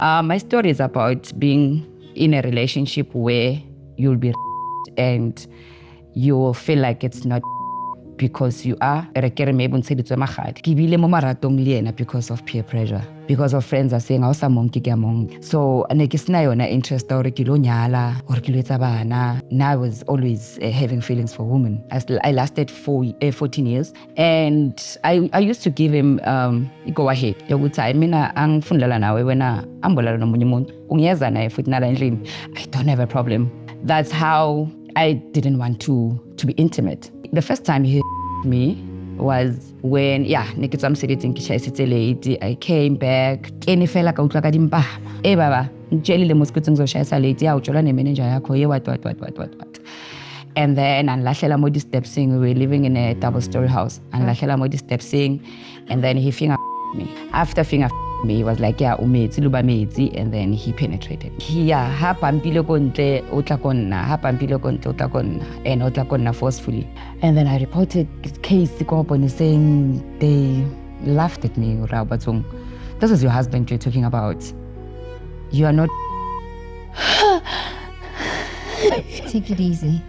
My story is about being in a relationship where you'll be and you will feel like it's not because you are because of peer pressure, because of friends are saying so interest or now I was always having feelings for women. I lasted 14 years, and I used to give him go ahead yokuthi I mina angifundela nawe wena ambolala nomunye umuntu ungiyeza naye futhi nala endlini, I don't have a problem. That's how I didn't want to be intimate. The first time he me was when I came back and fela ka utlwa ka dimpa baba ntshelile mos ukuthi ngizoshayisa late utshola ne-manager yakho what. And then anlahlela mo di-stepsing. We were living in a double-story house. Anlahlela mo di-stepsing, and then he finger me. After finger me, he was like, umetsi luba metsi, and then he penetrated. Ha pampile kontle otla konna, and otla konna forcefully. And then I reported case ko saying they laughed at me. This is your husband you're talking about. You are not. Take it easy.